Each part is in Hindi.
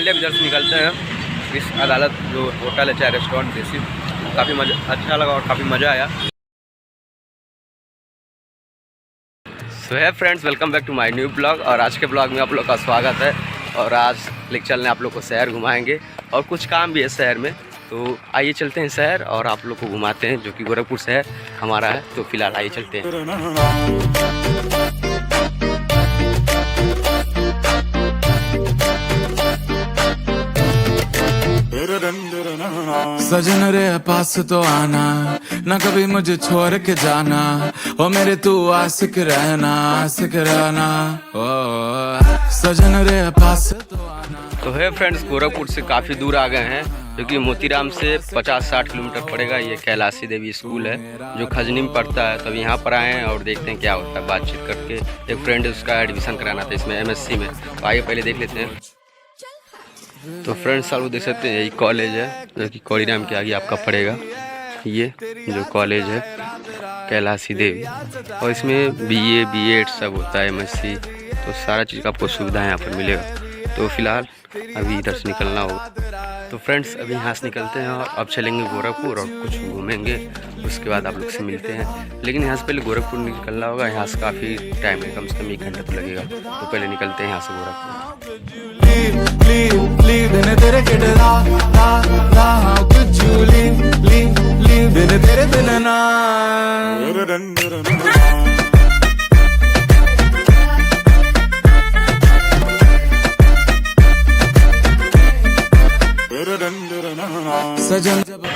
इधर से निकलते हैं इस अदालत जो होटल है चाहे रेस्टोरेंट देसी, काफ़ी मज़ा अच्छा लगा और काफ़ी मज़ा आया। So hi friends, welcome back to my new blog. और आज के ब्लॉग में आप लोग का स्वागत है। और आज लेके चलने आप लोग को शहर घुमाएंगे और कुछ काम भी है शहर में, तो आइए चलते हैं शहर और आप लोग को घुमाते हैं, जो कि गोरखपुर शहर हमारा है। तो फिलहाल आइए चलते हैं। सजन रे पास तो आना, ना कभी मुझे छोड़ के जाना, ओ मेरे तू आशिक रहना ओ सजन रे पास तो आना। तो है फ्रेंड्स, गोरखपुर से काफ़ी दूर आ गए हैं, क्योंकि मोतीराम से 50-60 किलोमीटर पड़ेगा। ये कैलाशी देवी स्कूल है जो खजनी में पड़ता है। तब यहाँ पर आए हैं और देखते हैं क्या होता है। बातचीत करके एक फ्रेंड है, उसका एडमिशन कराना था इसमें MSc में, तो आइए पहले देख लेते हैं। तो फ्रेंड्स आप देख सकते हैं यही कॉलेज है, जो कि कोड़ीराम के आगे आपका पड़ेगा। ये जो कॉलेज है कैलाशी देवी, और इसमें BA B.Ed सब होता है, MSc, तो सारा चीज़ का आपको सुविधा यहाँ पर मिलेगा। तो फिलहाल अभी इधर से निकलना होगा। तो फ्रेंड्स अभी यहाँ से निकलते हैं और अब चलेंगे गोरखपुर और कुछ घूमेंगे, उसके बाद आप लोग से मिलते हैं। लेकिन यहाँ से पहले गोरखपुर निकलना होगा। यहाँ से काफ़ी टाइम है, कम से कम 1 घंटा तो लगेगा। तो पहले निकलते हैं यहाँ से गोरखपुर।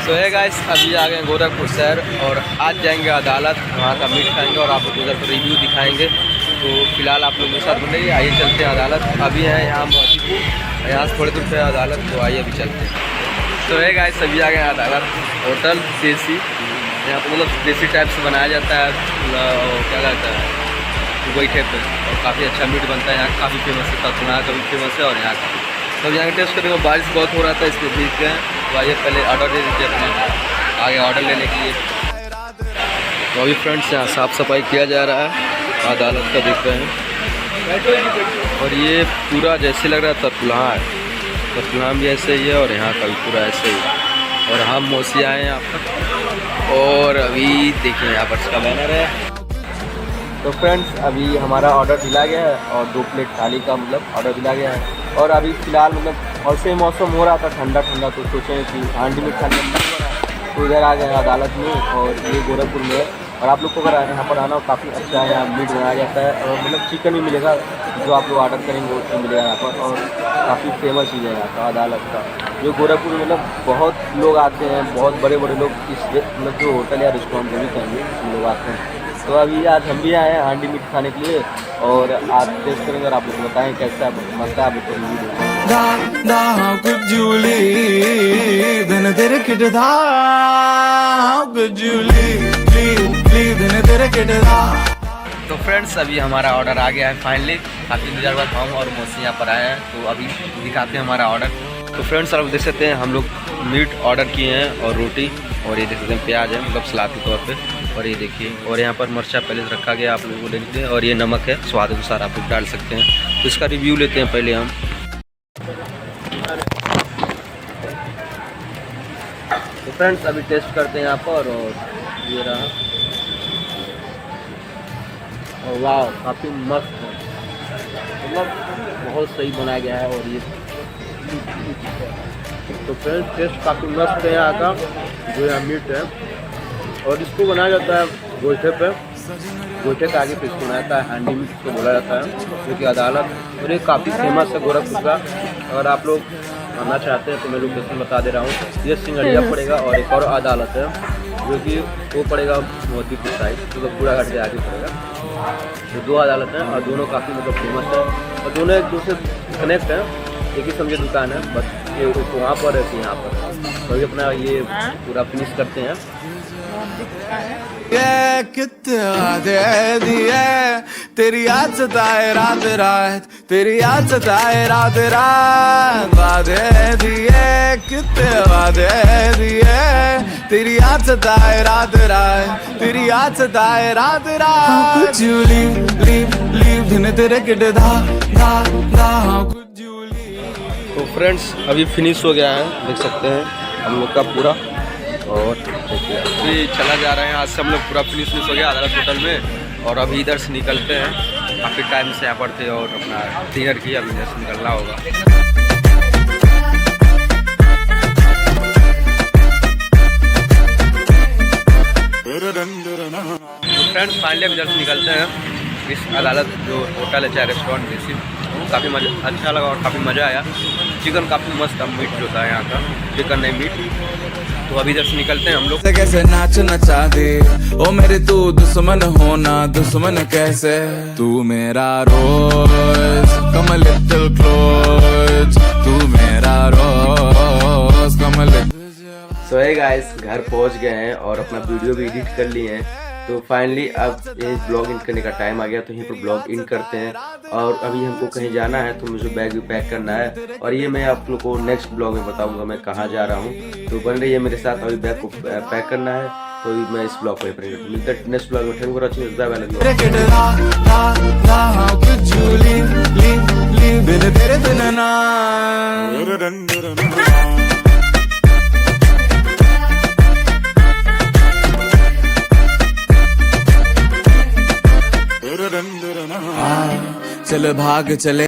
सो है गाइस, अभी आ गए गोरखपुर शहर और आज जाएंगे अदालत, वहाँ का मीट खाएंगे और आप लोग उधर पर रिव्यू दिखाएंगे। तो फिलहाल आप लोग के साथ बनेंगे। आइए चलते हैं अदालत। अभी है यहाँ मोतीपुर, यहाँ से थोड़ी दूर पे अदालत, तो आइए अभी चलते हैं। तो है गाइस, अभी आ गए अदालत होटल देसी। यहाँ पर मतलब देसी टाइप से बनाया जाता है, क्या कहता है, गोईठे पे, और काफ़ी अच्छा मीट बनता है। यहाँ काफ़ी फेमस है, तत्ना का भी फेमस है और यहाँ का। तो यहाँ का टेस्ट करेंगे। बारिश बहुत हो रहा था, इसलिए भीग गए। तो आइए पहले ऑर्डर दे दीजिए अपने, आगे ऑर्डर लेने के लिए। तो अभी फ्रेंड्स यहाँ साफ़ सफाई किया जा रहा है अदालत का, देख रहे हैं। और ये पूरा जैसे लग रहा है तत्कुलहा है, तत्कुलहा भी ऐसे ही है और यहाँ का भी पूरा ऐसे ही है। और हम मोसी आए हैं यहाँ पर, और अभी देखिए यहाँ पर इसका बैनर है। तो फ्रेंड्स अभी हमारा ऑर्डर दिला गया है और 2 प्लेट थाली का मतलब ऑर्डर दिला गया है। और अभी फ़िलहाल मतलब और से मौसम हो रहा था ठंडा ठंडा, तो सोचे कि हांडी मीट खाने का, तो इधर आ गए अदालत में। और ये गोरखपुर में है। और आप लोग को अगर यहाँ पर आना हो, काफ़ी अच्छा है, यहाँ मीट बनाया जाता है और मतलब चिकन भी मिलेगा, जो आप लोग ऑर्डर करेंगे वो चीज़ मिलेगा यहाँ पर। और काफ़ी फेमस चीज़ है यहाँ का अदालत का, जो गोरखपुर में मतलब बहुत लोग आते हैं, बहुत बड़े बड़े लोग इस मतलब जो होटल या रेस्टोरेंट में भी कहेंगे लोग आते हैं। तो अभी आज हम भी आए हैं हांडी मीट खाने के लिए, और आज टेस्ट करेंगे और आप लोग बताएं कैसा बनता है। आप लोग तो फ्रेंड्स अभी हमारा ऑर्डर आ गया है फाइनली। काफ़ी इंतजार बाद हम और मौसी यहाँ पर आए हैं, तो अभी दिखाते हैं हमारा ऑर्डर। तो फ्रेंड्स आप देख सकते हैं हम लोग मीट ऑर्डर किए हैं और रोटी, और ये देख सकते हैं प्याज है मतलब सलाद के तौर पे, और ये देखिए, और यहाँ पर मिर्चा पहले से रखा गया, आप लोगों को ले लीजिए। और ये नमक है, स्वाद अनुसार आप लोग डाल सकते हैं। तो इसका रिव्यू लेते हैं पहले हम। तो फ्रेंड्स अभी टेस्ट करते हैं यहाँ पर, और ये रहा, और वाह काफ़ी मस्त है, मतलब बहुत सही बनाया गया है। और ये तो फ्रेंड्स टेस्ट काफ़ी मस्त है यहाँ का, जो यहाँ मीट है। और इसको बनाया जाता है गोईठे पे, गोईठे के आगे पे इसको बनाया जाता है, हांडी मीट इसको बोला जाता है, जो कि अदालत। और ये काफ़ी फेमस है गोरखपुर का। अगर आप लोग आना चाहते हैं तो मैं लोकेशन बता दे रहा हूँ। ये सिंगड़िया पड़ेगा और एक और अदालत है, जो कि वो पड़ेगा मोतीपुर साइड, तो पूरा घाट के आगे पड़ेगा। तो 2 अदालत हैं और दोनों काफ़ी मतलब फेमस है, और दोनों एक दूसरे कनेक्ट हैं, एक ही समझे दुकान है, बस ये वहाँ पर है यहाँ पर। तो अपना ये पूरा फिनिश करते हैं। तेरी याद सताए रात रात, तेरी याद सताए रात रात, वादे दिए कितने वादे दिए, तेरी याद सताए रात रात, तेरी याद सताए रात रात। Could you leave दिन तेरे किड दा दा दा, could you leave तो फ्रेंड्स अभी फिनिश हो गया है, देख सकते हैं हम लोग का पूरा। और अभी चला जा रहे हैं, आज से हम लोग पूरा फिनिश हो गया अदालत होटल में। और अभी इधर से निकलते हैं, काफ़ी टाइम से यहाँ पर थे और अपना डिनर किया, अभी इधर से निकलना होगा। फ्रेंड्स फाइनली इधर से निकलते हैं। इस अदालत जो होटल है चाहे रेस्टोरेंट जैसी, काफ़ी मज़ा अच्छा लगा और काफ़ी मज़ा आया। चिकन काफ़ी मस्त है, मीट जो था यहाँ का, चिकन नहीं मीट। तो अभी इधर से निकलते हैं हम लोग। कैसे नाच नचा दे ओ मेरे तू दुश्मन होना दुश्मन कैसे, तू मेरा रोज कम लिटिल क्लोज, तू मेरा रोज कम लिटिल। सो हे गाइस, घर पहुंच गए हैं और अपना वीडियो भी एडिट कर लिए हैं। तो फाइनली अब ये ब्लॉग इन करने का टाइम आ गया, तो यहीं पर ब्लॉग इन करते हैं। और अभी हमको कहीं जाना है तो मुझे बैग भी पैक करना है, और ये मैं आप लोग को नेक्स्ट ब्लॉग में बताऊंगा मैं कहाँ जा रहा हूँ। तो बन रही है मेरे साथ, अभी बैग को पैक करना है। तो मैं इस ब्लॉग को मिलता है नेक्स्ट ब्लॉग में। Thank you. चल भाग चले।